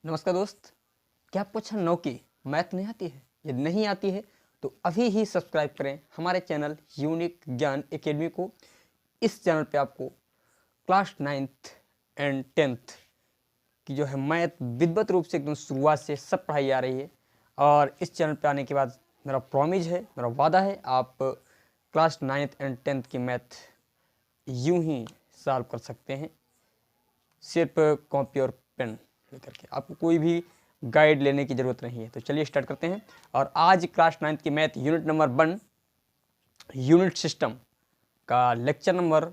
नमस्कार दोस्त, क्या आपको कक्षा 9 की मैथ नहीं आती है? यदि नहीं आती है तो अभी ही सब्सक्राइब करें हमारे चैनल यूनिक ज्ञान एकेडमी को। इस चैनल पे आपको क्लास 9th एंड 10th की जो है मैथ विधिवत रूप से एकदम शुरुआत से सब पढ़ाई आ रही है। और इस चैनल पे आने के बाद मेरा प्रॉमिस है, मेरा वादा है, आप क्लास 9th एंड 10th की मैथ यूं ही सॉल्व कर सकते हैं, सिर्फ कॉपी और पेन लेकर के। आपको कोई भी गाइड लेने की ज़रूरत नहीं है। तो चलिए स्टार्ट करते हैं। और आज क्लास 9th की math unit number 1 unit system का लेक्चर नंबर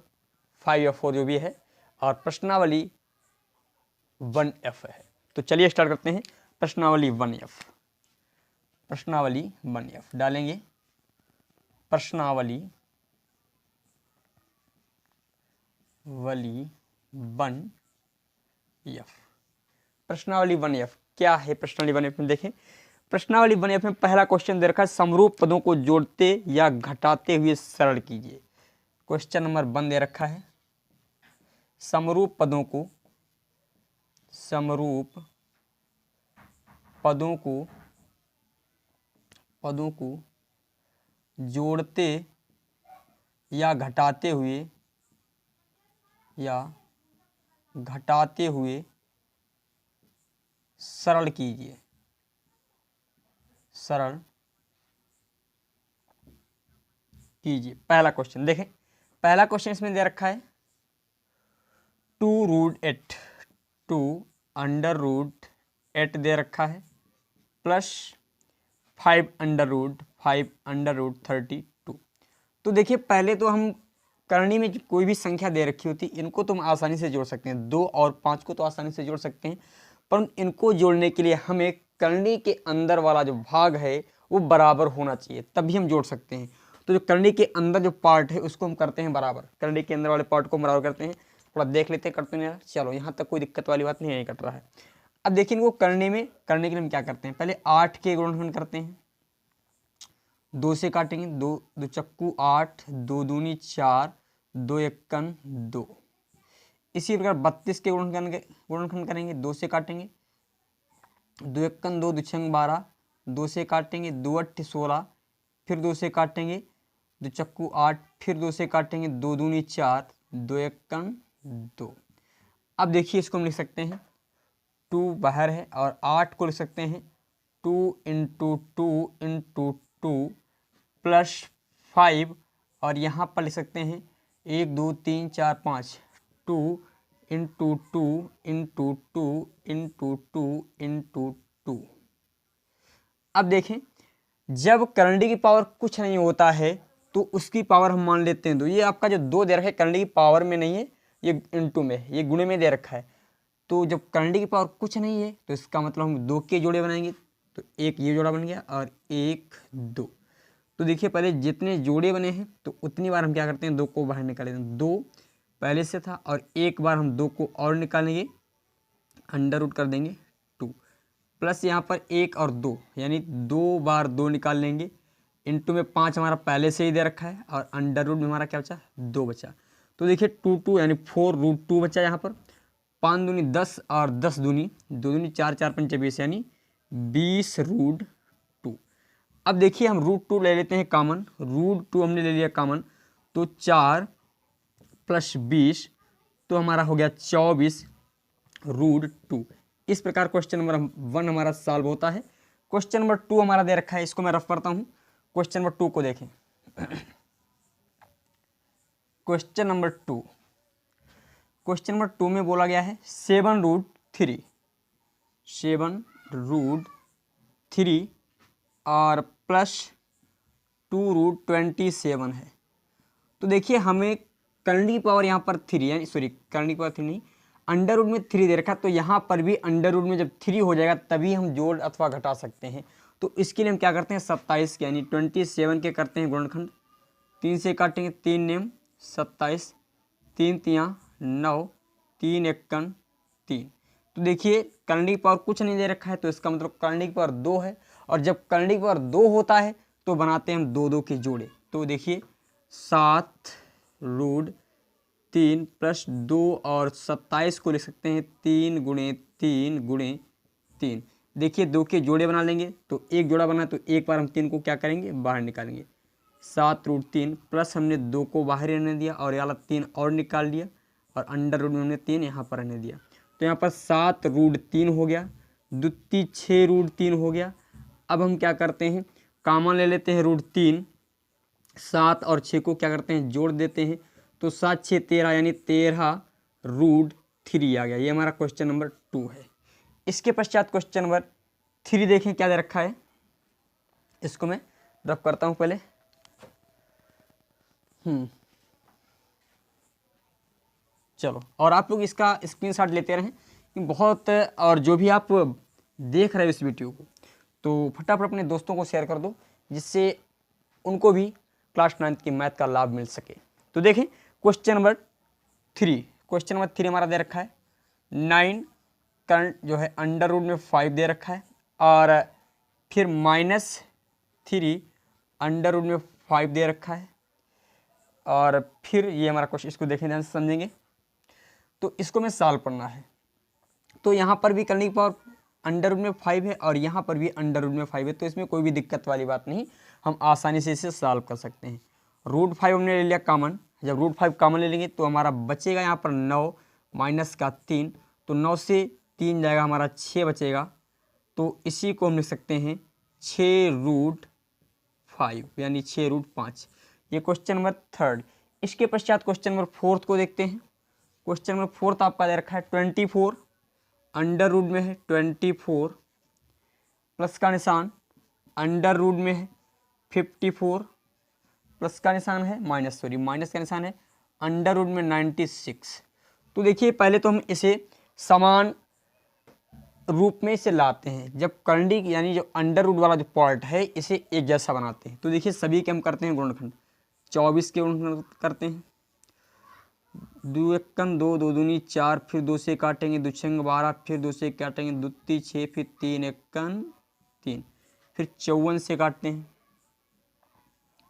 5 या 4 जो भी है, और प्रश्नावली 1F है। तो चलिए स्टार्ट करते हैं। प्रश्नावली 1F, प्रश्नावली 1F डालेंगे। प्रश्नावली 1F, प्रश्नावली 1F क्या है? प्रश्नावली 1F में देखें, प्रश्नावली 1F में पहला क्वेश्चन दे रखा है, समरूप पदों को जोड़ते या घटाते हुए सरल कीजिए। क्वेश्चन नंबर 1 दे रखा है, समरूप पदों को जोड़ते या घटाते हुए सरल कीजिए। पहला क्वेश्चन देखें, पहला क्वेश्चन इसमें दे रखा है 2√8 2√8 दे रखा है प्लस 5√32। तो देखिए, पहले तो हम करनी में कोई भी संख्या दे रखी होती इनको तो हम आसानी से जोड़ सकते हैं, 2 और 5 को तो आसानी से जोड़ सकते हैं, पर इनको जोड़ने के लिए हमें करनी के अंदर वाला जो भाग है वो बराबर होना चाहिए, तभी हम जोड़ सकते हैं। तो जो करनी के अंदर जो पार्ट है उसको हम करते हैं बराबर, करनी के अंदर वाले पार्ट को बराबर करते हैं। थोड़ा देख लेते हैं, करते हैं। चलो, यहाँ तक कोई दिक्कत वाली बात नहीं कट रहा है। अब देखिए, इनको करने के लिए हम क्या करते हैं, पहले 8 के गुणनखंड करते हैं, 2 से काटेंगे, 2 चक्कू 8, 2 दूनी 4, 2 एकन 2। इसी प्रकार 32 के गुणनखंड करेंगे, 2 से काटेंगे, 2 एकन 2, 2 छंग 12, 2 से काटेंगे, 2 8 16, फिर 2 से काटेंगे, 2 चक्कू 8, फिर 2 से काटेंगे, 2 दूनी 4, 2 एकन 2। अब देखिए, इसको हम लिख सकते हैं, 2 बाहर है और 8 को लिख सकते हैं 2 × 2 × 2 प्लस 5, और यहाँ पर लिख सकते हैं 1 2 3 4 5 2 × 2 × 2 × 2 × 2। अब देखें, जब करंडी की पावर कुछ नहीं होता है तो उसकी पावर हम मान लेते हैं 2। ये आपका जो 2 दे रखा है करंडी की पावर में नहीं है, ये इनटू में है, ये गुणे में दे रखा है। तो जब करंडी की पावर कुछ नहीं है तो इसका मतलब हम 2 के जोड़े बनाएंगे, तो एक ये जोड़ा बन गया और 1 2। तो देखिए, पहले जितने जोड़े बने हैं तो उतनी बार हम क्या करते हैं, 2 को बाहर निकालेंगे। 2 पहले से था और एक बार हम 2 को और निकालेंगे, अंडर रूट कर देंगे 2, प्लस यहाँ पर 1 और 2, यानी 2 बार 2 निकाल लेंगे, इनटू में 5 हमारा पहले से ही दे रखा है, और अंडर रूट में हमारा क्या बचा, 2 बचा। तो देखिए 2 यानी 4√2 बचा यहाँ पर। 5 दूनी 10 और 10 दूनी 2 दूनी 4, 4 पंचे 20, यानी 20√2। अब देखिए, हम √2 ले लेते हैं कॉमन, √2 हमने ले लिया कॉमन, तो 4 + 20, तो हमारा हो गया 24√2। इस प्रकार क्वेश्चन नंबर 1 हमारा सॉल्व होता है। क्वेश्चन नंबर 2 हमारा दे रखा है, इसको मैं रफ करता हूं। क्वेश्चन नंबर 2 को देखें। क्वेश्चन नंबर 2 में बोला गया है 7√3 और प्लस 2√27 है। तो देखिए, हमें करंडी की पावर यहाँ पर 3, यानी सॉरी, करंडी की पावर 3 नहीं, अंडर रूट में 3 दे रखा, तो यहाँ पर भी अंडर रूट में जब 3 हो जाएगा तभी हम जोड़ अथवा घटा सकते हैं। तो इसके लिए हम क्या करते हैं, 27 के यानी 27 के करते हैं गुणनखंड, 3 से काटेंगे, 3 नेम 27, 3 तियाँ 9, 3 एकन 3। तो देखिए, करंडी की पावर कुछ नहीं दे रखा है, तो इसका मतलब करंडी की पावर 2 है, और जब करंडी की पावर 2 होता है तो बनाते हैं हम 2 2 के जोड़े। तो देखिए, 7√3 + 2 और 27 को लिख सकते हैं 3 × 3 × 3। देखिए 2 के जोड़े बना लेंगे, तो एक जोड़ा बना तो एक बार हम 3 को क्या करेंगे, बाहर निकालेंगे। 7√3 प्लस हमने 2 को बाहर रहने दिया और यहाँ 3 और निकाल लिया और अंडर रूट में हमने 3 यहाँ पर रहने दिया। तो यहाँ पर 7√3 हो गया, द्वितीय 6√3 हो गया। अब हम क्या करते हैं, कॉमन ले लेते हैं √3, 7 और 6 को क्या करते हैं, जोड़ देते हैं। तो 7 6 13 यानी 13√3 आ गया। ये हमारा क्वेश्चन नंबर 2 है। इसके पश्चात क्वेश्चन नंबर 3 देखें क्या दे रखा है। इसको मैं रफ करता हूँ पहले। चलो, और आप लोग इसका स्क्रीनशॉट लेते रहें कि बहुत, और जो भी आप देख रहे हो इस वीडियो को तो फटाफट अपने दोस्तों को शेयर कर दो, जिससे उनको भी क्लास 9th की मैथ का लाभ मिल सके। तो देखें क्वेश्चन नंबर 3, क्वेश्चन नंबर 3 हमारा दे रखा है 9 करंट जो है अंडर रूट में 5 दे रखा है, और फिर -3 अंडर रूट में 5 दे रखा है, और फिर ये हमारा क्वेश्चन, इसको देखें ध्यान से समझेंगे। तो इसको मैं सॉल्व करना है। तो यहाँ पर भी करने की पावर अंडर रूट में 5 है और यहाँ पर भी अंडर रूट में 5 है, तो इसमें कोई भी दिक्कत वाली बात नहीं, हम आसानी से इसे सॉल्व कर सकते हैं। √5 हमने ले लिया कॉमन, जब √5 कॉमन ले लेंगे तो हमारा बचेगा यहाँ पर 9 माइनस का 3, तो 9 से 3 जाएगा, हमारा 6 बचेगा। तो इसी को हम लिख सकते हैं 6√5 यानी 6√5। ये क्वेश्चन नंबर 3। इसके पश्चात क्वेश्चन नंबर 4 को देखते हैं। क्वेश्चन नंबर 4 आपका दे रखा है 24 अंडर रूट में है 24 प्लस का निशान, अंडर रूट में है 54 प्लस का निशान है माइनस का निशान है, अंडर रूट में 96। तो देखिए पहले तो हम इसे समान रूप में इसे लाते हैं, जब करंडी यानी जो अंडर रूट वाला जो पार्ट है इसे एक जैसा बनाते हैं। तो देखिए सभी के हम करते हैं गुणनखंड, 24 के गुणनखंड करते हैं। 2 एकम 2, 2 दूनी 4, फिर 2 से काटेंगे, 2 छंग 12, फिर 2 से काटेंगे, 2 तीन 6, फिर 3 एकम 3, फिर 54 से काटते हैं,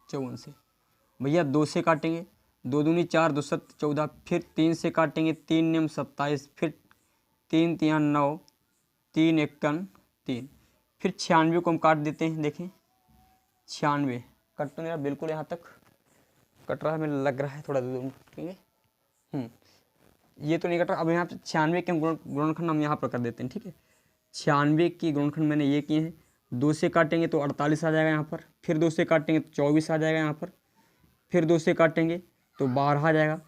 54 से भैया 2 से काटेंगे, 2 दूनी 4, 2 7 14, फिर 3 से काटेंगे, 3 नियम 27, फिर 3 3 9, 3 एकम 3, फिर 96 को हम काट देते हैं। देखें 96 कट तो मेरा बिल्कुल यहाँ तक कट रहा है, मुझे लग रहा है थोड़ा दूर करेंगे। ये तो नहीं कट रहा। अब यहाँ पे 96 के गुणनखंड हम यहाँ पर कर देते हैं, ठीक है। 96 की गुणनखंड मैंने ये किए हैं, 2 से काटेंगे तो 48 आ जाएगा यहाँ पर, फिर 2 से काटेंगे तो 24 आ जाएगा यहाँ पर, फिर 2 से काटेंगे तो 12 आ जाएगा,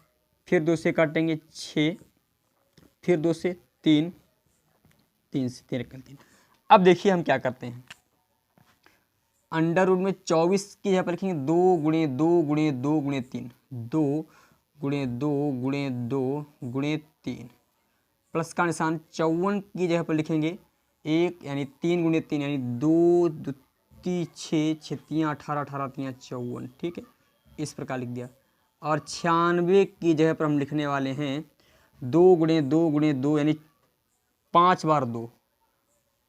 फिर 2 से काटेंगे 6, फिर 2 से 3, 3 से 3। अब देखिए हम क्या करते हैं, अंडर रूट में 24 की जगह पर लिखेंगे 2 गुणे 2 गुणे 2 गुणे 3, 2 गुणे 2 गुणे 2 गुणे 3 प्लस का निशान 54 की जगह पर लिखेंगे 1 यानी 3 गुणे 3 यानी 2 2 6 6 3 18 18 3 54, ठीक है, इस प्रकार लिख दिया। और 96 की जगह पर हम लिखने वाले हैं 2 गुणे 2 गुणे 2 यानी 5 बार 2,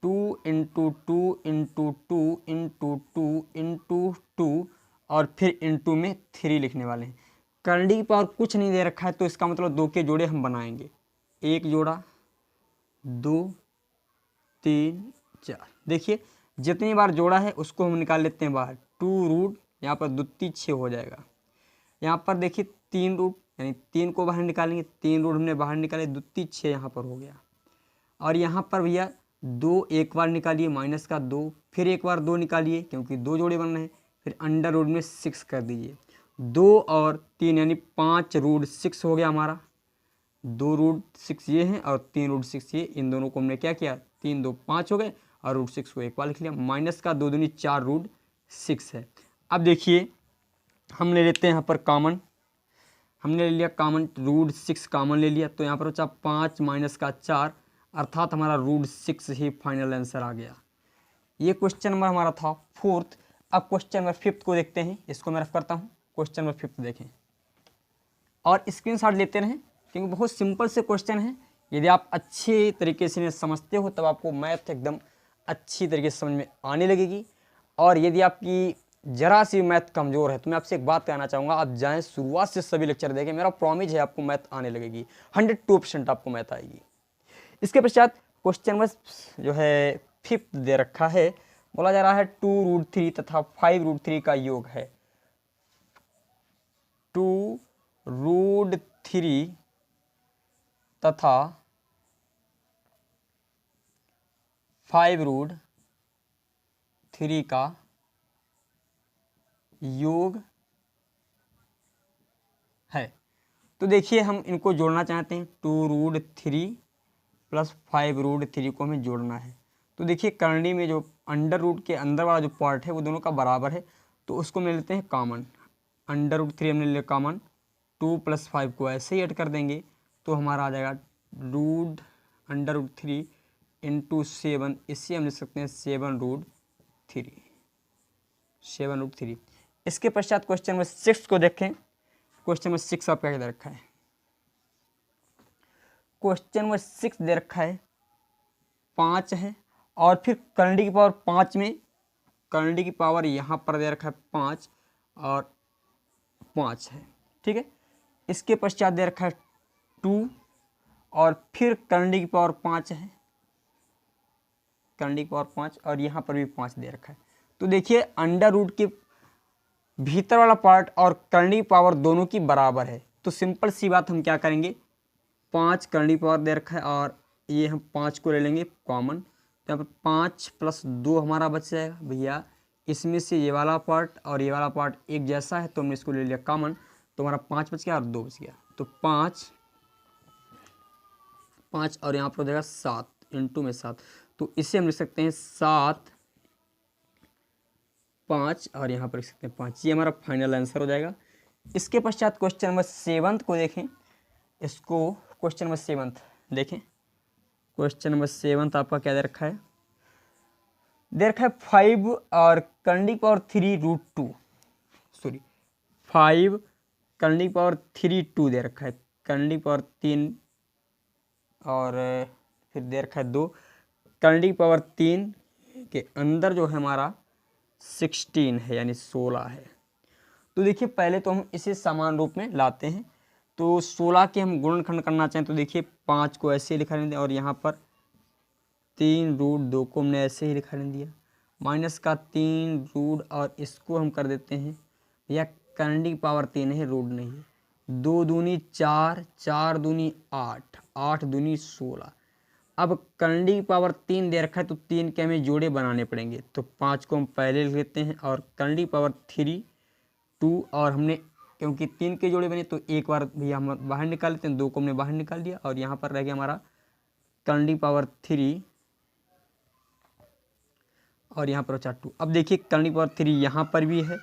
2 इंटू 2 इंटू 2 इंटू 2 इंटू 2 और फिर इंटू में 3 लिखने वाले हैं। करंडी की पावर कुछ नहीं दे रखा है, तो इसका मतलब 2 के जोड़े हम बनाएंगे, 1 जोड़ा 2 3 4। देखिए जितनी बार जोड़ा है उसको हम निकाल लेते हैं बाहर, 2 रूट यहाँ पर 2 3 6 हो जाएगा। यहाँ पर देखिए 3 रूट यानी 3 को बाहर निकालेंगे, 3 रूट हमने बाहर निकाले, 2 3 6 यहाँ पर हो गया। और यहाँ पर भैया 2 एक बार निकालिए माइनस का 2, फिर एक बार 2 निकालिए क्योंकि 2 जोड़े बन रहे हैं, फिर अंडर रूट में 6 कर दीजिए। 2 और 3 यानी 5 रूट 6 हो गया हमारा, 2 रूट 6 ये हैं और 3 रूट 6 ये, इन दोनों को हमने क्या किया, 3 2 5 हो गए और रूट 6 को एक बार लिख लिया। माइनस का 2 दूनी 4 रूट 6 है। अब देखिए हम ले लेते हैं यहाँ पर कॉमन, हमने ले लिया कॉमन, रूट 6 कॉमन ले लिया, तो यहाँ पर बचा 5 माइनस का 4 अर्थात हमारा रूट 6 ही फाइनल आंसर आ गया। ये क्वेश्चन नंबर हमारा था 4th। अब क्वेश्चन नंबर 5th को देखते हैं, इसको मैं रफ करता हूँ। क्वेश्चन नंबर 5th देखें और स्क्रीनशॉट लेते रहें क्योंकि बहुत सिंपल से क्वेश्चन है। यदि आप अच्छे तरीके से इन्हें समझते हो तब आपको मैथ एकदम अच्छी तरीके से समझ में आने लगेगी। और यदि आपकी जरा सी मैथ कमज़ोर है तो मैं आपसे एक बात कहना चाहूँगा, आप जाएं शुरुआत से सभी लेक्चर देखें, मेरा प्रॉमिस है आपको मैथ आने लगेगी, 102% आपको मैथ आएगी। इसके पश्चात क्वेश्चन नंबर जो है 5 दे रखा है, बोला जा रहा है 2√3 तथा 5√3 का योग है। 2√3 तथा 5√3 का योग है। तो देखिए हम इनको जोड़ना चाहते हैं, 2√3 प्लस 5√3 को हमें जोड़ना है। तो देखिए करनी में जो अंडर रूट के अंदर वाला जो पार्ट है वो दोनों का बराबर है, तो उसको ले लेते हैं कॉमन। अंडर रूट 3 हमने ले कॉमन, 2 + 5 को ऐसे ही ऐड कर देंगे तो हमारा आ जाएगा अंडर रूट 3 × 7, इससे हम लिख सकते हैं 7√3। इसके पश्चात क्वेश्चन नंबर 6 को देखें। क्वेश्चन नंबर 6 आपका क्या दे रखा है? क्वेश्चन नंबर 6 दे रखा है 5 है, और फिर करंडी की पावर 5 में करंडी की पावर यहाँ पर दे रखा है 5 और 5 है, ठीक है। इसके पश्चात दे रखा है 2 और फिर करंडी की पावर 5 है, करंडी की पावर 5 और यहाँ पर भी 5 दे रखा है। तो देखिए अंडर रूट के भीतर वाला पार्ट और करंडी की पावर दोनों की बराबर है, तो सिंपल सी बात हम क्या करेंगे, 5 करंडी पावर दे रखा है और ये हम 5 को ले लेंगे कॉमन, तो यहाँ पर 5 + 2 हमारा बच जाएगा। भैया इसमें से ये वाला पार्ट और ये वाला पार्ट एक जैसा है तो हमने इसको ले लिया कॉमन, तो हमारा 5 बच गया और 2 बच गया, तो 5 और यहाँ पर हो जाएगा 7 × में 7, तो इसे हम लिख सकते हैं 7 5 और यहाँ पर लिख सकते हैं 5। ये हमारा फाइनल आंसर हो जाएगा। इसके पश्चात क्वेश्चन नंबर 7 को देखें। इसको क्वेश्चन नंबर 7 देखें। क्वेश्चन नंबर 7 आपका क्या दे रखा है? दे रखा है 5 और करंडी पावर 3√2, सॉरी 5 करंडी पावर 3 दे रखा है, करंडी पावर 3 और फिर दे रखा है 2, करंडी पावर 3 के अंदर जो है हमारा 16 है यानी 16 है। तो देखिए पहले तो हम इसे समान रूप में लाते हैं, तो 16 के हम गुणनखंड करना चाहें तो देखिए 5 को ऐसे ही लिखा लेंगे और यहाँ पर 3√2 को हमने ऐसे ही लिखा ले दिया, माइनस का 3 और इसको हम कर देते हैं, या करंडी की पावर 3 है, रूट नहीं है, 2 दूनी 4, 4 दूनी 8, 8 दूनी 16। अब करंडी की पावर 3 दे रखा है तो 3 के हमें जोड़े बनाने पड़ेंगे, तो 5 को हम पहले लिख लेते हैं और करंडी की पावर 3 2 और हमने क्योंकि 3 के जोड़े बने तो एक बार भैया हम बाहर निकाल लेते हैं, 2 को हमने बाहर निकाल दिया और यहाँ पर रह गया हमारा करंडी पावर 3 और यहाँ पर बचा 2। अब देखिए करंडी पावर 3 यहाँ पर भी है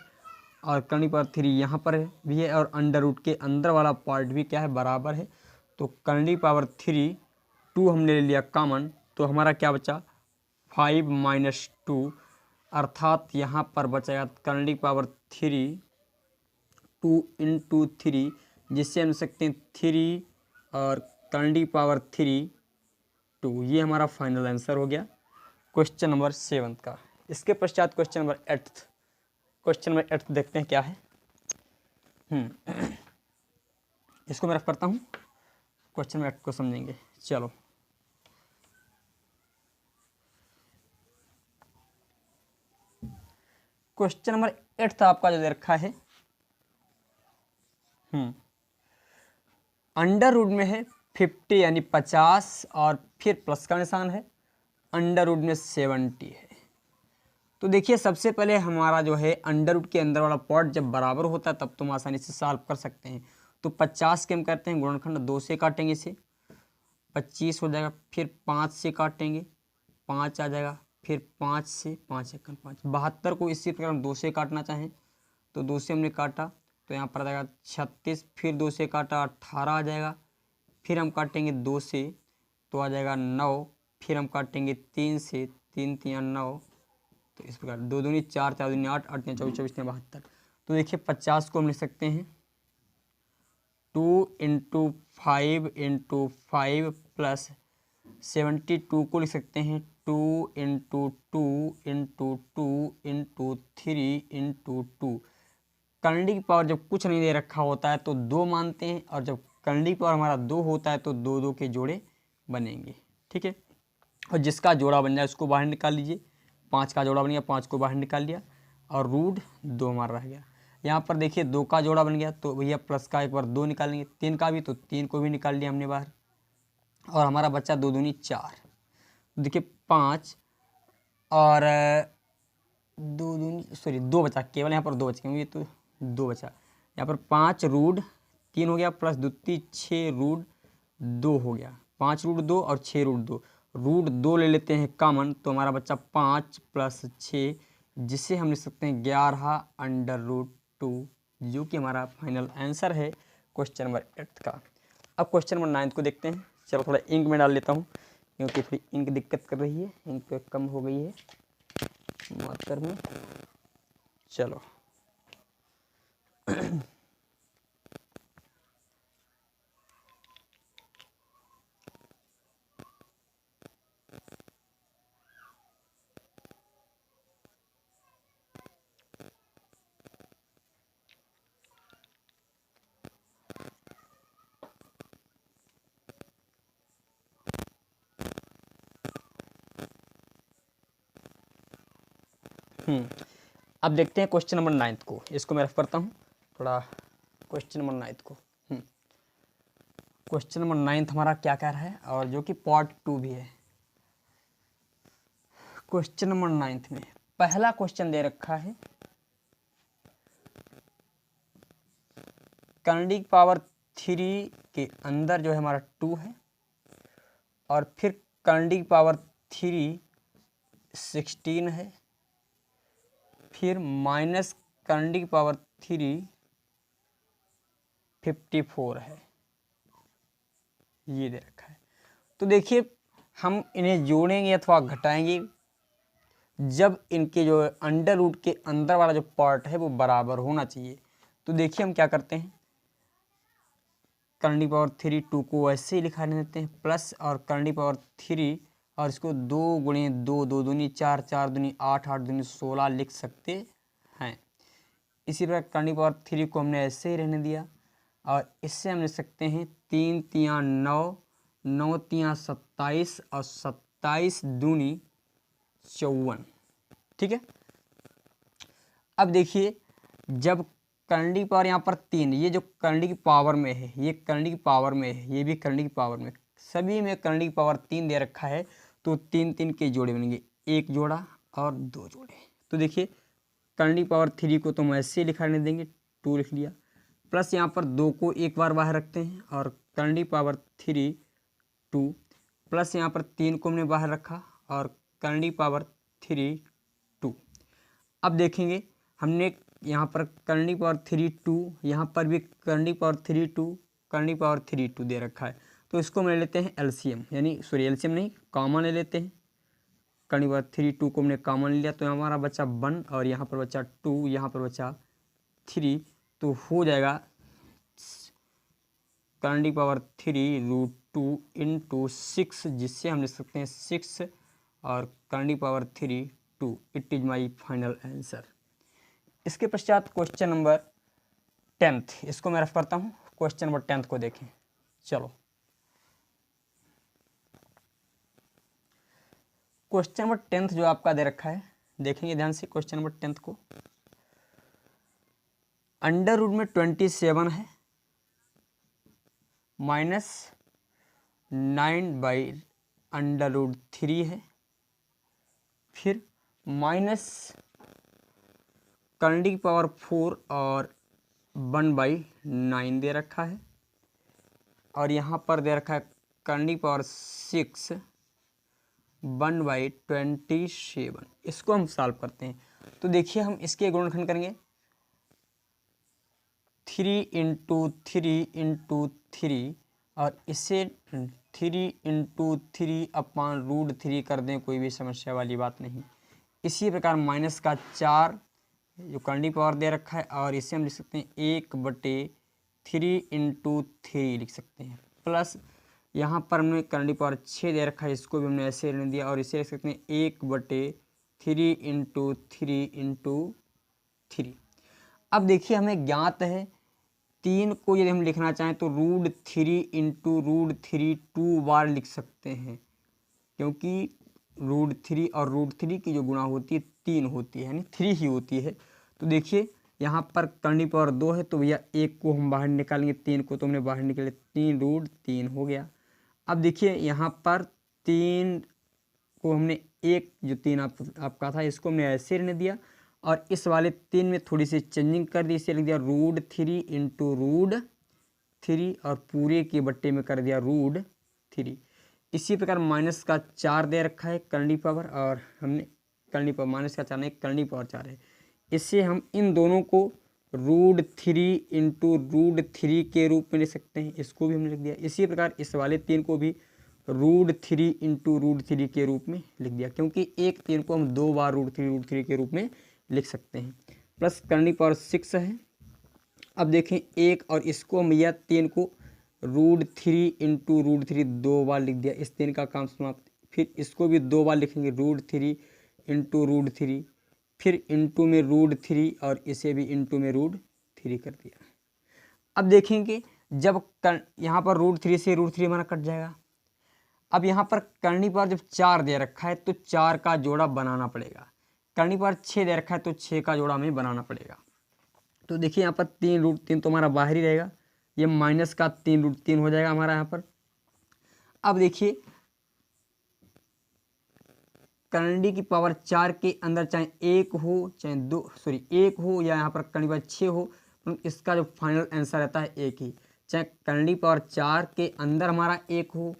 और करंडी पावर 3 यहाँ पर भी है और अंडर रूट के अंदर वाला पार्ट भी क्या है, बराबर है, तो करंडी पावर 3 2 हमने ले लिया कॉमन, तो हमारा क्या बचा 5 - 2, अर्थात यहाँ पर बचेगा करंडी पावर 3 2 × 3, जिससे हम लिख सकते हैं 3 और करंडी पावर 3 2। ये हमारा फाइनल आंसर हो गया क्वेश्चन नंबर 7 का। इसके पश्चात क्वेश्चन नंबर 8, क्वेश्चन नंबर 8 देखते हैं क्या है। इसको मैं रफ करता हूँ, क्वेश्चन नंबर 8 को समझेंगे। चलो क्वेश्चन नंबर 8 आपका जो दे रखा है, अंडर रूट में है 50 यानी 50 और फिर प्लस का निशान है, अंडर रूट में 70 है। तो देखिए सबसे पहले हमारा जो है अंडर रूट के अंदर वाला पार्ट जब बराबर होता है तब तुम आसानी से सॉल्व कर सकते हैं। तो 50 के हम करते हैं गुणनखंड, 2 से काटेंगे इसे 25 हो जाएगा, फिर 5 से काटेंगे 5 आ जाएगा, फिर 5 से 5 × 5 72 को इसी प्रकार हम 2 से काटना चाहें तो 2 से हमने काटा तो यहाँ पर आ जाएगा 36, फिर 2 से काटा 18 आ जाएगा, फिर हम काटेंगे 2 से तो आ जाएगा 9, फिर हम काटेंगे 3 से 3 × 9, तो इस प्रकार 2 दूनी 4, 4 दूनी 8, 8 × 24, 24 × 72। तो देखिए 50 को हम लिख सकते हैं 2 × 5 × 5 प्लस 72 को लिख सकते हैं 2 × 2 × 2 × 3 × 2। करंडी की पावर जब कुछ नहीं दे रखा होता है तो 2 मानते हैं, और जब करंडी की पावर हमारा 2 होता है तो 2 2 के जोड़े बनेंगे, ठीक है। और जिसका जोड़ा बन जाए उसको बाहर निकाल लीजिए। 5 का जोड़ा बन गया, 5 को बाहर निकाल लिया और रूट 2 हमारा रह गया। यहाँ पर देखिए 2 का जोड़ा बन गया तो भैया प्लस का एक बार 2 निकालेंगे, 3 का भी तो 3 को भी निकाल लिया हमने बाहर और हमारा बच्चा 2 दूनी 4। देखिए 5 और 2 दूनी सॉरी 2 बचा, केवल यहाँ पर 2 बच गए, ये तो 2 बचा। यहाँ पर 5 रूट 3 हो गया प्लस 2 3 6 रूट 2 हो गया। 5 रूट 2 और 6 रूट 2, रूट 2 ले लेते हैं कॉमन तो हमारा बच्चा 5 प्लस 6, जिसे हम लिख सकते हैं 11 अंडर रूट 2, जो कि हमारा फाइनल आंसर है क्वेश्चन नंबर 8 का। अब क्वेश्चन नंबर 9 को देखते हैं। चलो थोड़ा इंक में डाल लेता हूँ क्योंकि थोड़ी इंक दिक्कत कर रही है, इंक कम हो गई है मार्कर में। चलो अब देखते हैं क्वेश्चन नंबर 9 को। इसको मैं रफ करता हूँ थोड़ा, क्वेश्चन नंबर 9 को। क्वेश्चन नंबर 9 हमारा क्या कह रहा है और जो कि पार्ट 2 भी है। क्वेश्चन नंबर 9 में पहला क्वेश्चन दे रखा है करंडी की पावर 3 के अंदर जो है हमारा 2 है और फिर करंडी की पावर 3 16 है, फिर माइनस करंडी की पावर 3 54 है, ये दे रखा है। तो देखिए हम इन्हें जोड़ेंगे अथवा घटाएंगे जब इनके जो अंडर रूट के अंदर वाला जो पार्ट है वो बराबर होना चाहिए। तो देखिए हम क्या करते हैं, करंडी पावर 3 2 को ऐसे ही लिखा देते हैं प्लस और करंडी पावर 3 और इसको 2 गुणे 2 2 दूनी 4 4 दूनी 8 8 दूनी 16 लिख सकते हैं। इसी प्रकार करंडी पावर 3 को हमने ऐसे ही रहने दिया और इससे हम लिख सकते हैं 3 तियाँ 9 9 तियाँ 27 और 27 दूनी 54। ठीक है। अब देखिए जब करंडी पावर यहाँ पर 3, ये जो करंडी की पावर में है, ये करंडी की पावर में है, ये भी करंडी की पावर में, सभी में करंडी की पावर 3 दे रखा है तो 3 3 के जोड़े बनेंगे, एक जोड़ा और 2 जोड़े। तो देखिए करंडी पावर 3 को तो हम ऐसे लिखाने देंगे, 2 लिख लिया, प्लस यहाँ पर 2 को एक बार बाहर रखते हैं और करंडी पावर 3 2 प्लस यहाँ पर 3 को हमने बाहर रखा और करंडी पावर 3 2। अब देखेंगे हमने यहाँ पर करंडी पावर 3 2, यहाँ पर भी करंडी पावर 3 2 करंडी पावर 3 2 दे रखा है। तो इसको हम ले लेते हैं एलसीएम, यानी सॉरी एलसीएम नहीं कॉमन ले लेते हैं। करंडी पावर 3 2 को हमने कॉमन लिया तो हमारा बचा 1 और यहाँ पर बचा 2, यहाँ पर बचा 3, तो हो जाएगा करंडी पावर 3 रूट 2 इंटू 6, जिससे हम लिख सकते हैं 6 और करंडी power 3 2। It is my final answer. इसके पश्चात क्वेश्चन नंबर 10, इसको मैं रफ करता हूँ। क्वेश्चन नंबर 10 को देखें। चलो क्वेश्चन नंबर 10 जो आपका दे रखा है, देखेंगे ध्यान से क्वेश्चन नंबर 10 को। अंडर रूट में 27 है माइनस 9 बाई अंडर रूट 3 है, फिर माइनस करंडी की पावर 4 और 1/9 दे रखा है और यहाँ पर दे रखा है करंडी की पावर 6 1/27। इसको हम सॉल्व करते हैं तो देखिए हम इसके गुणनखंड करेंगे 3 इंटू 3 इंटू 3 और इसे 3 इंटू 3 अपॉन रूट 3 कर दें, कोई भी समस्या वाली बात नहीं। इसी प्रकार माइनस का 4 जो करंडी पावर दे रखा है और इसे हम लिख सकते हैं 1/3 इंटू 3 लिख सकते हैं, प्लस यहाँ पर हमने करंडी पावर 6 दे रखा है, इसको भी हमने ऐसे रहने दिया और इसे लिख सकते हैं 1/3 इंटू 3 इंटू 3। अब देखिए हमें ज्ञात है 3 को यदि हम लिखना चाहें तो रूट 3 इंटू रूट 3 2 बार लिख सकते हैं। क्योंकि √3 और √3 की जो गुणा होती है 3 होती है, यानी 3 ही होती है। तो देखिए यहाँ पर करनी पावर 2 है, तो भैया 1 को हम बाहर निकालेंगे, 3 को तो हमने बाहर निकाले, 3 √3 हो गया। अब देखिए यहाँ पर 3 को हमने एक जो 3 आपका था इसको हमने ऐसे रहने दिया, और इस वाले 3 में थोड़ी सी चेंजिंग कर दी, इसे लिख दिया √3 इंटू √3 और पूरे के बट्टे में कर दिया √3। इसी प्रकार -4 दे रखा है करनी पावर, और हमने करनी पावर -4 नहीं, करनी पावर 4 है। इससे हम इन दोनों को √3 इंटू √3 के रूप में लिख सकते हैं, इसको भी हमने लिख दिया। इसी प्रकार इस वाले 3 को भी √3 इंटू √3 के रूप में लिख दिया, क्योंकि एक 3 को हम 2 बार √3 के रूप में लिख सकते हैं। प्लस करनी पावर 6 है। अब देखें एक और इसको हम यह 3 को √3 इंटू √3 2 बार लिख दिया, इस 3 का काम समाप्त। फिर इसको भी 2 बार लिखेंगे √3 इंटू √3, फिर इंटू में √3 और इसे भी इंटू में √3 कर दिया। अब देखेंगे जब यहाँ पर √3 से √3 हमारा कट जाएगा। अब यहाँ पर करनी पावर जब 4 दे रखा है तो 4 का जोड़ा बनाना पड़ेगा। करनी पावर 6 दे रखा है तो 6 का जोड़ा हमें बनाना पड़ेगा। तो देखिए यहाँ पर 3 √3 तो हमारा बाहर ही रहेगा, ये -3 हो जाएगा हमारा यहाँ पर। अब देखिए करनी की पावर 4 के अंदर चाहे 1 हो चाहे 1 हो या यहाँ पर करनी पावर 6 हो, इसका जो फाइनल आंसर रहता है 1 ही। चाहे करनी पावर 4 के अंदर हमारा 1 हो,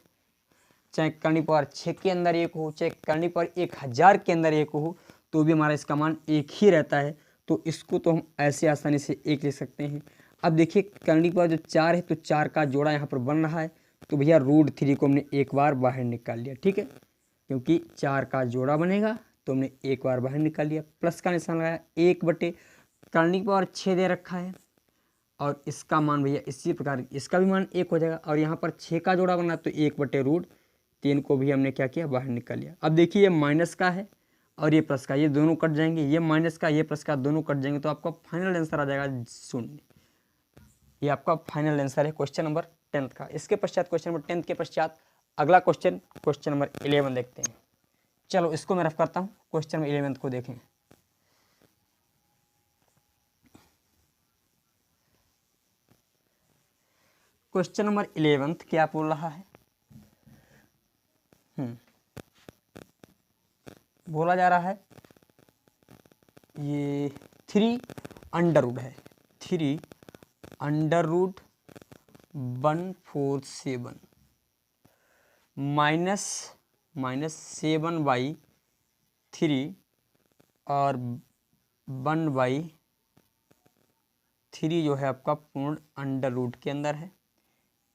चाहे करनी पावर 6 के अंदर 1 हो, चाहे करनी पावर 1000 के अंदर 1 हो, तो भी हमारा इसका मान 1 ही रहता है। तो इसको तो हम ऐसे आसानी से 1 लिख सकते हैं। अब देखिए करनी पावर जो 4 है तो 4 का जोड़ा यहाँ पर बन रहा है, तो भैया √3 को हमने एक बार बाहर निकाल लिया, ठीक है, क्योंकि 4 का जोड़ा बनेगा तो हमने एक बार बाहर निकाल लिया। प्लस का निशान लगाया, 1 बटे करनी पावर 6 दे रखा है, और इसका मान भैया इसी प्रकार इसका भी मान 1 हो जाएगा, और यहाँ पर 6 का जोड़ा बना तो 1 बटे √3 को भी हमने क्या किया, बाहर निकाल लिया। अब देखिए ये माइनस का है और ये प्लस का, ये दोनों कट जाएंगे, ये माइनस का ये प्लस का दोनों कट जाएंगे, तो आपका फाइनल आंसर आ जाएगा 0। ये आपका फाइनल आंसर है क्वेश्चन नंबर 10 का। इसके पश्चात क्वेश्चन नंबर 10 के पश्चात अगला क्वेश्चन नंबर 11 देखते हैं। चलो इसको मैं रफ करता हूँ, क्वेश्चन नंबर 11 को देखें। क्वेश्चन नंबर 11 क्या बोल रहा है, बोला जा रहा है ये 3 अंडर है, 3 √147 -7/3 और 1/3 जो है आपका पूर्ण अंडर रूट के अंदर है।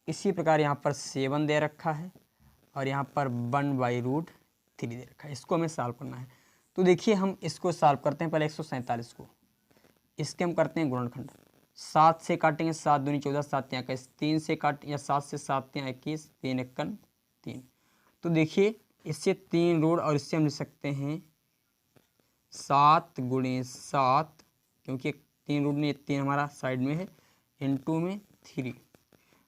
इसी प्रकार यहाँ पर 7 दे रखा है और यहाँ पर 1/√3 दे रखा है। इसको हमें सॉल्व करना है। तो देखिए हम इसको सॉल्व करते हैं। पहले 147 को, इसके हम करते हैं गुणनखंड। 7 से काटेंगे, 7 दूनी 14, 7 यहाँ 21, 3 से काट या 7 से 7 यहाँ 21, 3 1 3। तो देखिए इससे 3 रूट और इससे हम लिख सकते हैं 7 × 7, क्योंकि 3 रूट नहीं, 3 हमारा साइड में है, इंटू में 3।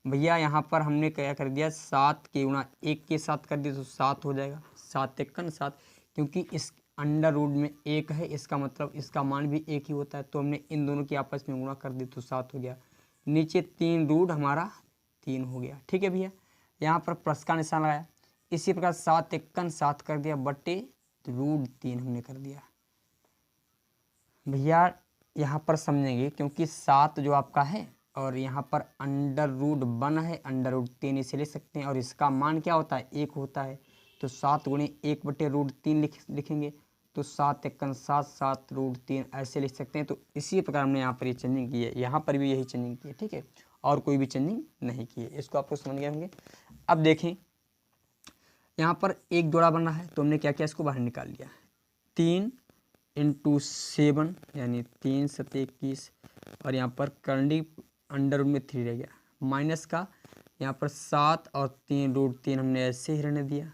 भैया यहाँ पर हमने क्या कर दिया, 7 के गुणा 1 के साथ कर दिया तो 7 हो जाएगा, 7 1 7, क्योंकि इस अंडर रूट में 1 है, इसका मतलब इसका मान भी 1 ही होता है। तो हमने इन दोनों की आपस में गुणा कर दी तो 7 हो गया। नीचे 3 रूट हमारा 3 हो गया, ठीक है भैया। यहाँ पर प्लस का निशान लगाया। इसी प्रकार 7 1 7 कर दिया बटे √3 हमने कर दिया। भैया यहाँ पर समझेंगे, क्योंकि 7 जो आपका है और यहाँ पर √1 है, √3 इसे लिख सकते हैं, और इसका मान क्या होता है, 1 होता है। तो 7 × 1 बटे √3 लिखेंगे, तो 7 1 7 7 √3 ऐसे लिख सकते हैं। तो इसी प्रकार हमने यहाँ पर ये चेंजिंग की है, यहाँ पर भी यही चेंजिंग की है, ठीक है, और कोई भी चेंजिंग नहीं की है। इसको आपको समझ गए होंगे। अब देखें यहाँ पर एक जोड़ा बना है, तो हमने क्या किया, इसको बाहर निकाल लिया। 3 × 7 यानी 3 7 21, और यहाँ पर करनी अंडर में 3 रह गया, माइनस का यहाँ पर 7 और 3 √3 हमने ऐसे ही रहने दिया,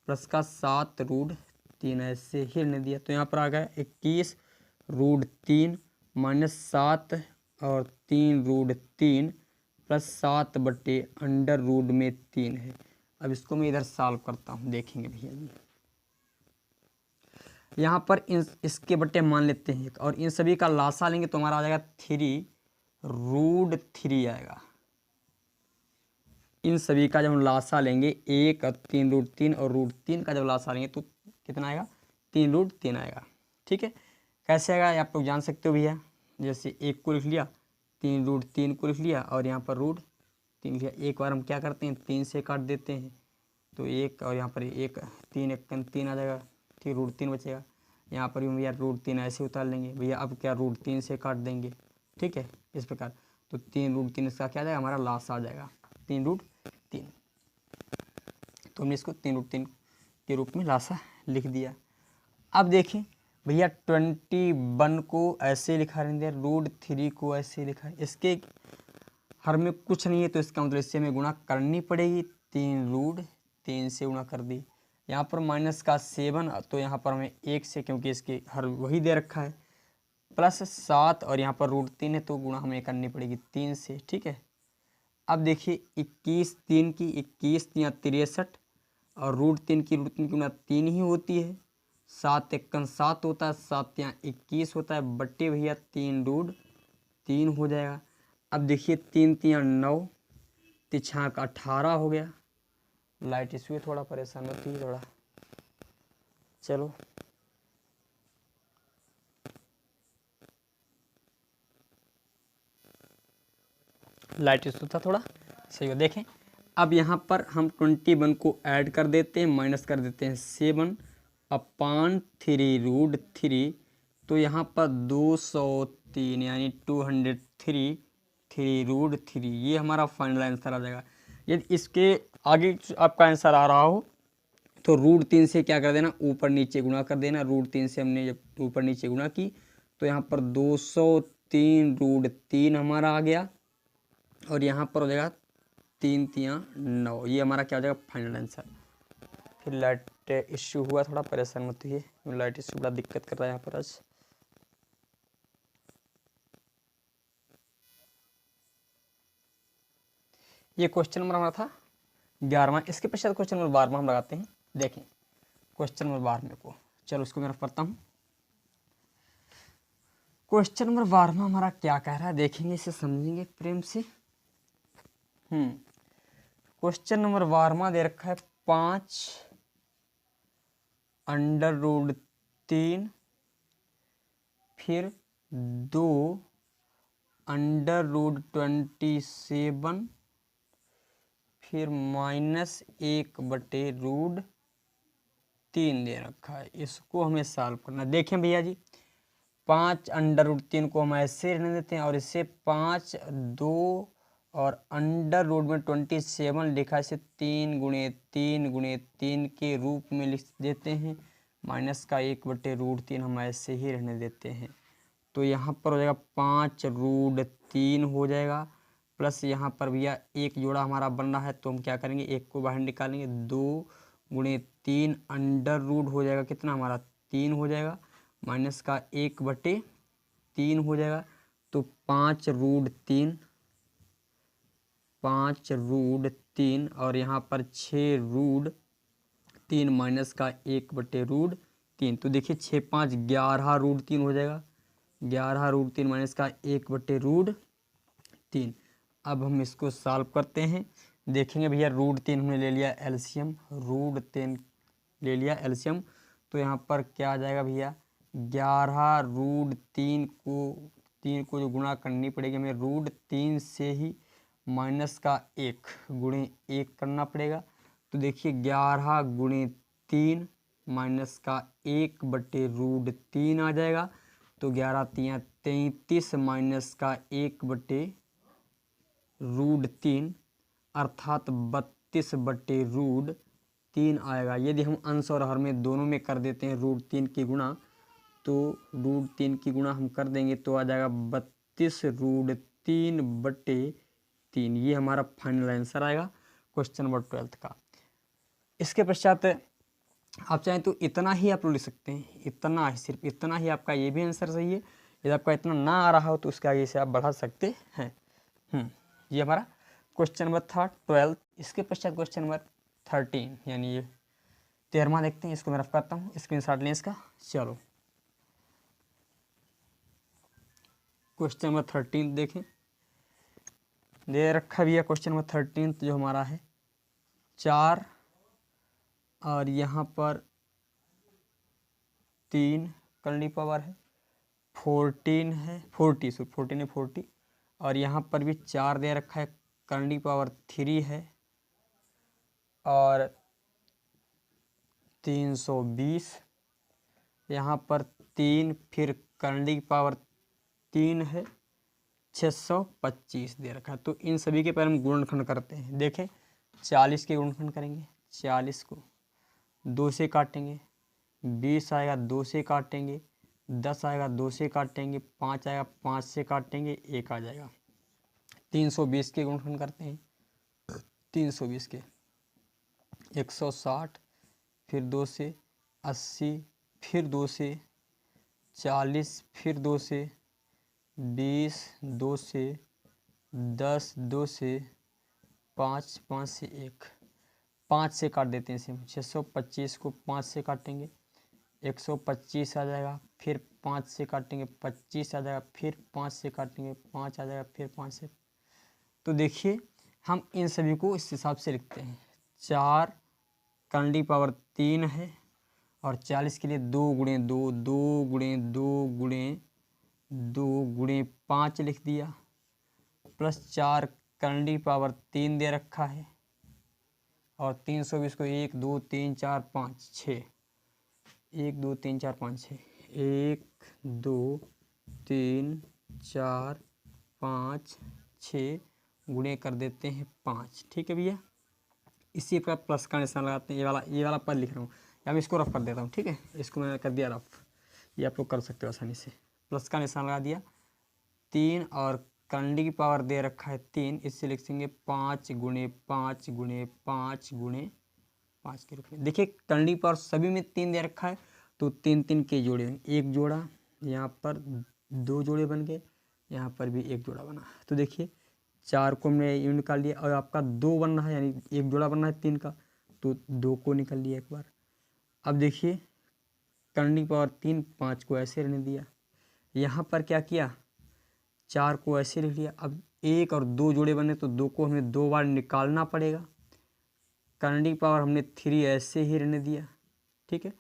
प्लस का 7 √3 ऐसे ही रहने दिया। तो यहाँ पर आ गया 21 √3 -7 और 3 √3 प्लस 7 बटे अंडर रूट में 3 है। अब इसको मैं इधर सॉल्व करता हूँ, देखेंगे भैया जी। यहाँ पर इसके बट्टे मान लेते हैं और इन सभी का लासा लेंगे तो हमारा आ जाएगा 3√3 आएगा। इन सभी का जब हम लासा लेंगे 1 और 3√3 और √3 का जब लासा लेंगे तो कितना आएगा, 3√3 आएगा। ठीक है, कैसे आएगा ये आप लोग जान सकते हो भैया। जैसे 1 को लिख लिया, 3√3 को लिख लिया और यहाँ पर √3 लिखा। एक बार हम क्या करते हैं, 3 से काट देते हैं तो 1 और यहाँ पर 1, 3 1 3 आ जाएगा, ठीक, √3 बचेगा। यहाँ पर भी भैया √3 ऐसे उतार लेंगे भैया। अब क्या, √3 से काट देंगे, ठीक है, इस प्रकार। तो 3√3 इसका क्या आ जाएगा, हमारा लासा आ जाएगा 3√3। तो हमने इसको 3√3 के रूप में लासा लिख दिया। अब देखें भैया 21 को ऐसे लिखा रहने दिया, √3 को ऐसे लिखा है। इसके हर में कुछ नहीं है तो इसका मतलब इससे हमें गुणा करनी पड़ेगी। 3√3 से गुणा कर दी। यहाँ पर माइनस का 7 तो यहाँ पर हमें 1 से, क्योंकि इसके हर वही दे रखा है, +7 और यहाँ पर √3 है तो गुणा हमें करनी पड़ेगी 3 से। ठीक है, अब देखिए 21 3 की 21 या 63 और √3 की गुणा 3 ही होती है। 7 1 7 होता है, 7 या 21 होता है, बट्टे भैया 3√3 हो जाएगा। अब देखिए 3 3 9, 3 का 18 हो गया। लाइट इशू है, थोड़ा परेशान होती है थोड़ा, चलो लाइट इशू था थोड़ा, सही हो। देखें अब यहाँ पर हम 21 को ऐड कर देते हैं, माइनस कर देते हैं 7/3 तो यहाँ पर 203 यानी 203 3√3 ये हमारा फाइनल आंसर आ जाएगा। यदि इसके आगे आपका आंसर आ रहा हो तो √3 से क्या कर देना, ऊपर नीचे गुणा कर देना। √3 से हमने जब ऊपर नीचे गुणा की तो यहाँ पर 203√3 हमारा आ गया और यहाँ पर हो जाएगा 3 3 9, ये हमारा क्या हो जाएगा, फाइनल आंसर। फिर लाइट इश्यू हुआ, थोड़ा परेशान मत हुई, लाइट इश्यू बड़ा दिक्कत कर रहा है यहाँ पर आज। ये क्वेश्चन नंबर हमारा था 11वां। इसके पश्चात क्वेश्चन नंबर 12वां हम लगाते हैं। देखें क्वेश्चन नंबर 12वें को, चलो इसको मैं पढ़ता हूँ। क्वेश्चन नंबर 12वां हमारा क्या कह रहा है, देखेंगे, इसे समझेंगे प्रेम से। क्वेश्चन नंबर 12वां दे रखा है 5√3 फिर 2√27 फिर -1/√3 दे रखा है। इसको हमें सॉल्व करना। देखें भैया जी 5√3 को हम ऐसे रहने देते हैं और इससे 5 2 और √27 लिखा, इसे 3 × 3 × 3 के रूप में लिख देते हैं। -1/√3 हम ऐसे ही रहने देते हैं। तो यहाँ पर हो जाएगा 5√3 हो जाएगा, प्लस यहाँ पर भैया एक जोड़ा हमारा बन रहा है तो हम क्या करेंगे, एक को बाहर निकालेंगे। 2 × 3 अंडर रूट हो जाएगा, कितना हमारा 3 हो जाएगा, माइनस का 1/3 हो जाएगा। तो 5√3 और यहाँ पर 6√3 माइनस का 1/√3। तो देखिए 6 5 11√3 हो जाएगा, 11√3 माइनस का 1/√3। अब हम इसको सॉल्व करते हैं। देखेंगे भैया √3 हमने ले लिया एलसीएम, √3 ले लिया एलसीएम, तो यहाँ पर क्या आ जाएगा भैया, 11√3 को 3 को जो गुणा करनी पड़ेगी हमें √3 से ही माइनस का 1 × 1 करना पड़ेगा। तो देखिए 11 × 3 माइनस का 1/√3 आ जाएगा। तो 11 3 33 माइनस का 1/√3 अर्थात 32/√3 आएगा। यदि हम अंश और हर में दोनों में कर देते हैं √3 की गुणा, तो √3 की गुणा हम कर देंगे तो आ जाएगा 32√3/3। ये हमारा फाइनल आंसर आएगा क्वेश्चन नंबर 12 का। इसके पश्चात आप चाहें तो इतना ही आप लोग लिख सकते हैं, इतना ही, सिर्फ इतना ही आपका ये भी आंसर सही है। यदि आपका इतना ना आ रहा हो तो उसके आगे से आप बढ़ा सकते हैं। ये हमारा क्वेश्चन नंबर था 12। इसके पश्चात क्वेश्चन नंबर 13 यानी ये 13वां देखते हैं। इसको मैं रफ करता हूँ, स्क्रीनशॉट लें इसका। चलो क्वेश्चन नंबर 13 देखें, दे रखा भी है क्वेश्चन नंबर 13 जो हमारा है 4 और यहाँ पर 3 करंडी पावर है, 14 है 40 और यहाँ पर भी 4 दे रखा है, करंडी पावर 3 है और 320, यहाँ पर 3 फिर करंडी पावर 3 है, 625 दे रखा है। तो इन सभी के पर हम गुणनखंड करते हैं। देखें 40 के गुणनखंड करेंगे, 40 को 2 से काटेंगे, 20 आएगा 2 से काटेंगे, 10 आएगा 2 से काटेंगे, 5 आएगा 5 से काटेंगे, 1 आ जाएगा। 320 के गुणनखंड करते हैं, 320 के 160 फिर 2 से 80 फिर 2 से 40 फिर 2 से 20 2 से 10 2 से 5 5 से 1 5 से काट देते हैं इसे। 625 को 5 से काटेंगे 125 आ जाएगा, फिर 5 से काटेंगे 25 आ जाएगा, फिर 5 से काटेंगे 5 आ जाएगा, फिर 5 से। तो देखिए हम इन सभी को इस हिसाब से लिखते हैं। 4 करंडी पावर 3 है और 40 के लिए 2 गुणे 2 2 गुणे 2 गुणे 2 गुणे 5 लिख दिया, प्लस 4 करंडी पावर 3 दे रखा है और 320 को 1 2 3 4 5 6 1 2 3 4 5 6 1 2 3 4 5 6 गुणे कर देते हैं 5। ठीक है भैया, इसी पर प्लस का निशान लगाते हैं। ये वाला पद लिख रहा हूँ या मैं इसको रफ कर देता हूँ। ठीक है, इसको मैंने कर दिया रफ, ये आप लोग कर सकते हो आसानी से। प्लस का निशान लगा दिया। 3 और करंडी की पावर दे रखा है 3, इससे लिखेंगे 5 गुणे 5 गुणे 5 गुणे 5 के रूप में। देखिए करंडी पावर सभी में 3 दे रखा है तो 3 3 के जोड़े, एक जोड़ा यहाँ पर 2 जोड़े बन गए, यहाँ पर भी एक जोड़ा बना। तो देखिए 4 को हमने यूँ निकाल लिया और आपका 2 बन रहा है यानी एक जोड़ा बन रहा है 3 का, तो 2 को निकाल लिया एक बार। अब देखिए करंडी पावर 3 5 को ऐसे रहने दिया, यहाँ पर क्या किया 4 को ऐसे लिख लिया। अब 1 और 2 जोड़े बने तो 2 को हमें 2 बार निकालना पड़ेगा। करंडी पावर हमने 3 ऐसे ही रहने दिया। ठीक है,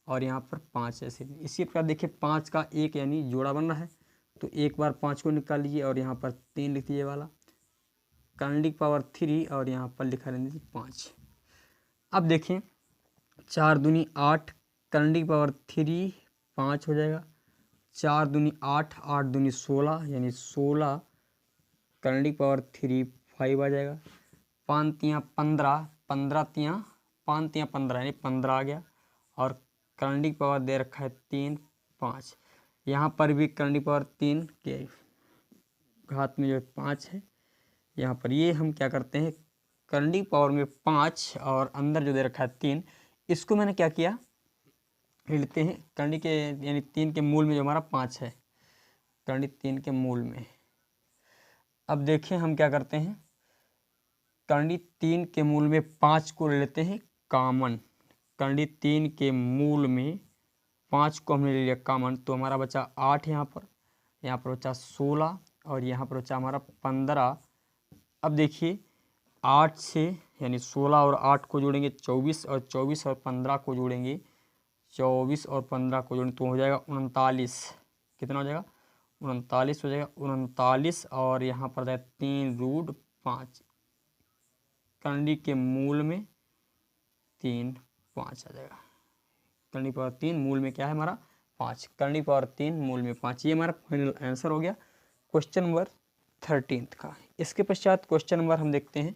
और यहाँ पर 5 ऐसे। इसी प्रकार देखिए 5 का 1 यानी जोड़ा बन रहा है तो एक बार 5 को निकाल लीजिए और यहाँ पर 3 लिख दीजिए वाला करंडी पावर 3 और यहाँ पर लिखा रहने दीजिए 5। अब देखें 4 दूनी 8 करंडी पावर 3 5 हो जाएगा, 4 दूनी 8 8 दूनी 16 यानी 16 करंडी पावर 3 5 आ जाएगा। 5 तियाँ 15 15 तियाँ 5 तियाँ 15 यानी 15 आ गया और करंडी पावर दे रखा है 3 5। यहाँ पर भी करंडी पावर 3 के घात में जो 5 है, यहाँ पर ये हम क्या करते हैं करंडी पावर में 5 और अंदर जो दे रखा है 3, इसको मैंने क्या किया लेते हैं करंडी के यानी 3 के मूल में जो हमारा 5 है, करंडी 3 के मूल में। अब देखें हम क्या करते हैं करंडी 3 के मूल में 5 को ले लेते हैं कॉमन। करंडी 3 के मूल में 5 को हमने ले लिया कॉमन तो हमारा बचा 8 यहाँ पर बचा 16 और यहाँ पर बचा हमारा 15। अब देखिए 8 से यानी 16 और 8 को जोड़ेंगे 24 और 24 और 15 को जोड़ेंगे 24 और 15 को जोड़ेंगे तो हो जाएगा 39। कितना हो जाएगा 39 हो जाएगा 39 और यहाँ पर जाएगा 3√5 करंडी के मूल में 3 5 आ जाएगा। करंडी पावर 3 मूल में क्या है हमारा 5, करंडी पावर 3 मूल में 5। ये हमारा फाइनल आंसर हो गया क्वेश्चन नंबर 13 का। इसके पश्चात क्वेश्चन नंबर हम देखते हैं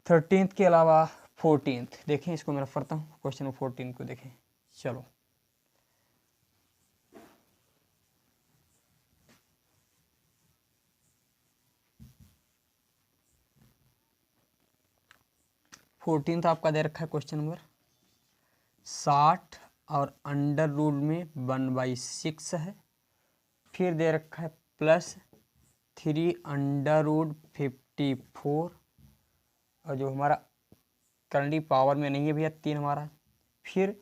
13 के अलावा 14। देखें इसको मैं पढ़ता हूँ, क्वेश्चन नंबर 14 को देखें। चलो 14 आपका दे रखा है क्वेश्चन नंबर 60 और अंडर रूट में 1/6 है, फिर दे रखा है प्लस 3 अंडर रूट 54 और जो हमारा करंट की पावर में नहीं है भैया 3 हमारा। फिर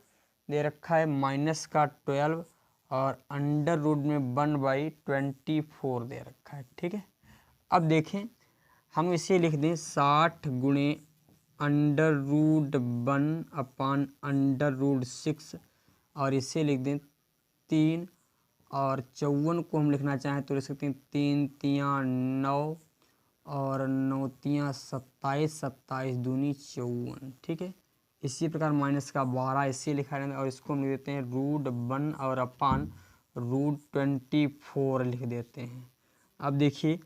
दे रखा है माइनस का 12 और अंडर रूट में 1/24 दे रखा है। ठीक है, अब देखें हम इसे लिख दें 60 गुणे अंडर रूट 1/√6 और इसे लिख दें 3 और 54 को हम लिखना चाहें तो लिख सकते हैं 3 तियाँ 9 और 9 तियाँ 27, 27 दूनी 54। ठीक है, इसी प्रकार माइनस का 12 इसे लिखा है और इसको हम लिख देते हैं √1 और अपान √24 लिख देते हैं। अब देखिए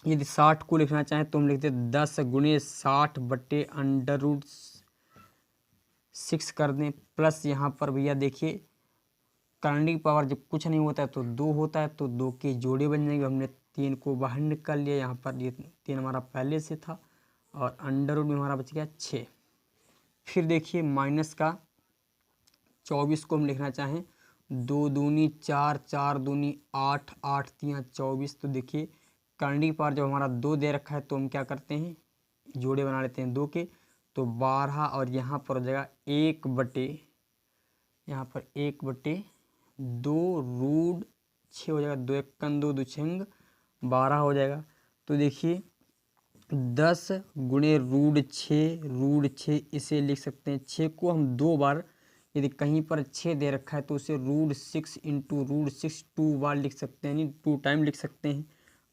यदि 60 को लिखना चाहें तो हम लिखते 10 गुणे 60/√6 कर दें, प्लस यहाँ पर भैया देखिए करंट की पावर जब कुछ नहीं होता है तो 2 होता है, तो 2 के जोड़े बन जाएंगे। हमने 3 को बाहर निकाल लिया, यहाँ पर ये 3 हमारा पहले से था और अंडर रूट में हमारा बच गया 6। फिर देखिए माइनस का 24 को हम लिखना चाहें 2 दूनी 4, 4 दूनी 8, 8 तियाँ 24। तो देखिए करंट की पावर जब हमारा 2 दे रखा है तो हम क्या करते हैं जोड़े बना लेते हैं 2 के, तो 12 और यहाँ पर हो जाएगा 1/2 √6 हो जाएगा। 2 1 2 2 6 12 हो जाएगा। तो देखिए 10 गुणे √6 इसे लिख सकते हैं 6 को हम 2 बार, यदि कहीं पर 6 दे रखा है तो उसे √6 इंटू √6 2 बार लिख सकते हैं, यानी 2 टाइम लिख सकते हैं।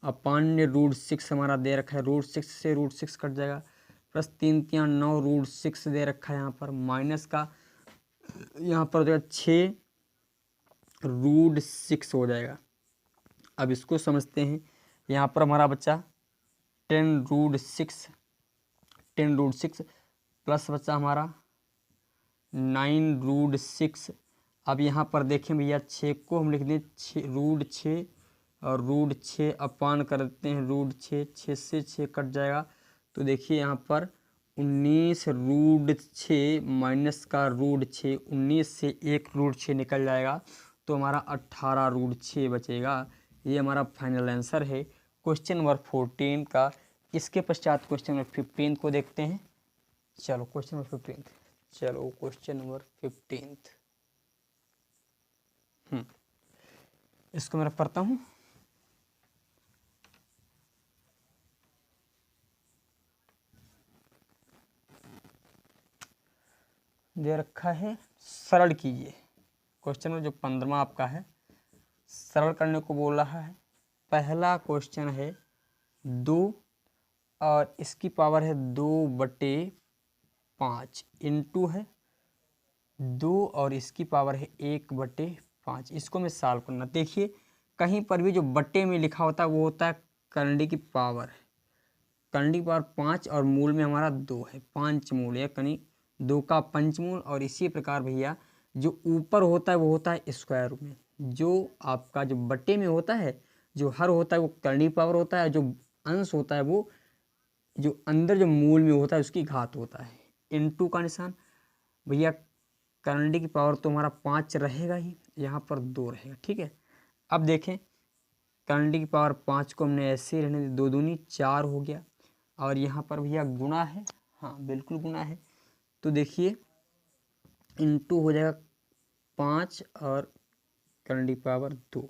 अपान में √6 हमारा दे रखा है, √6 से √6 कट जाएगा, प्लस 3 तियाँ 9 √6 दे रखा है यहाँ पर, माइनस का यहाँ पर हो जाएगा 6 √6 हो जाएगा। अब इसको समझते हैं, यहाँ पर हमारा बच्चा 10 √6 प्लस बच्चा हमारा 9 √6। अब यहाँ पर देखें भैया 6 को हम लिख दें √6 और √6 अपान कर देते हैं √6, 6 से 6 कट जाएगा। तो देखिए यहाँ पर 19 √6 माइनस का √6, 19 से 1 √6 निकल जाएगा तो हमारा 18 √6 बचेगा। ये हमारा फाइनल आंसर है क्वेश्चन नंबर 14 का। इसके पश्चात क्वेश्चन नंबर 15 को देखते हैं। चलो क्वेश्चन नंबर 15। इसको मैं पढ़ता हूँ। दे रखा है सरल कीजिए। क्वेश्चन में जो 15वां आपका है सरल करने को बोल रहा है। पहला क्वेश्चन है 2 और इसकी पावर है 2/5 इंटू है 2 और इसकी पावर है 1/5। इसको मैं सॉल्व करना। देखिए कहीं पर भी जो बट्टे में लिखा होता है वो होता है करंट की पावर है। करंट की पावर 5 और मूल में हमारा 2 है, 5 मूल है, कहीं 2 का पंचमूल। और इसी प्रकार भैया जो ऊपर होता है वो होता है स्क्वायर रूट में। जो आपका जो बट्टे में होता है जो हर होता है वो करंट की पावर होता है, जो अंश होता है वो जो अंदर जो मूल में होता है उसकी घात होता है। इनटू का निशान भैया करंट की पावर तो हमारा 5 रहेगा ही, यहाँ पर 2 रहेगा। ठीक है, अब देखें करंट की पावर 5 को हमने ऐसे ही रहने दी, 2 दूनी 4 हो गया और यहाँ पर भैया गुणा है, हाँ बिल्कुल गुणा है। तो देखिए इनटू हो जाएगा 5 और करंट की पावर 2।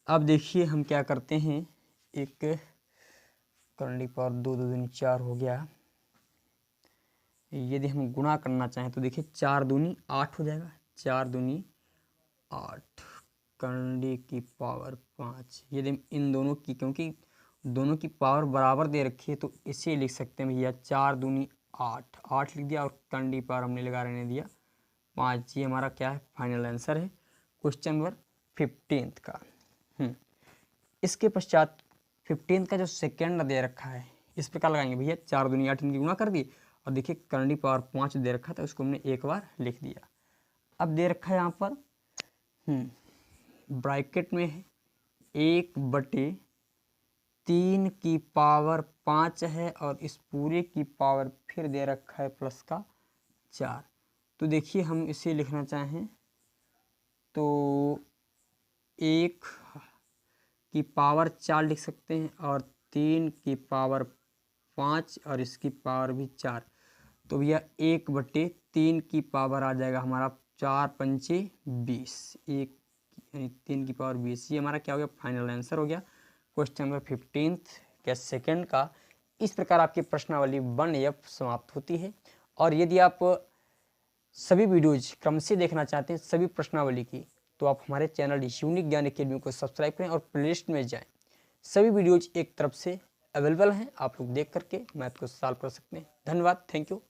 अब देखिए हम क्या करते हैं, एक करंट की पावर 2 दूनी 4 हो गया। यदि हम गुणा करना चाहें तो देखिए 4 दूनी 8 हो जाएगा, 4 दूनी 8 करंट की पावर 5। यदि हम इन दोनों की, क्योंकि दोनों की पावर बराबर दे रखी है तो इसे लिख सकते हैं भैया 4 दूनी 8, 8 लिख दिया और करंट की पावर हमने लगा रहने दिया 5। ये हमारा क्या है फाइनल आंसर है क्वेश्चन नंबर 15 का। इसके पश्चात 15 का जो सेकेंड दे रखा है इस प्रकार लगाएंगे भैया 4 दूनी 8 इनकी गुणा कर दी और देखिए करंट की पावर 5 दे रखा था उसको हमने एक बार लिख दिया। अब दे रखा है यहाँ पर ब्रैकेट में है 1/3 की पावर 5 है और इस पूरे की पावर फिर दे रखा है प्लस का 4। तो देखिए हम इसे लिखना चाहें तो 1 की पावर 4 लिख सकते हैं और 3 की पावर 5 और इसकी पावर भी 4। तो भैया 1/3 की पावर आ जाएगा हमारा 4 पंचे 20, 1 यानी 3 की पावर 20। ये हमारा क्या हो गया, फाइनल आंसर हो गया क्वेश्चन नंबर 15 के सेकंड का। इस प्रकार आपकी प्रश्नावली 1F समाप्त होती है। और यदि आप सभी वीडियोज क्रम से देखना चाहते हैं सभी प्रश्नावली की, तो आप हमारे चैनल यूनिक ज्ञान अकेडमी को सब्सक्राइब करें और प्लेलिस्ट में जाएं। सभी वीडियोज एक तरफ से अवेलेबल हैं, आप लोग देख करके मैथ को सॉल्व कर सकते हैं। धन्यवाद, थैंक यू।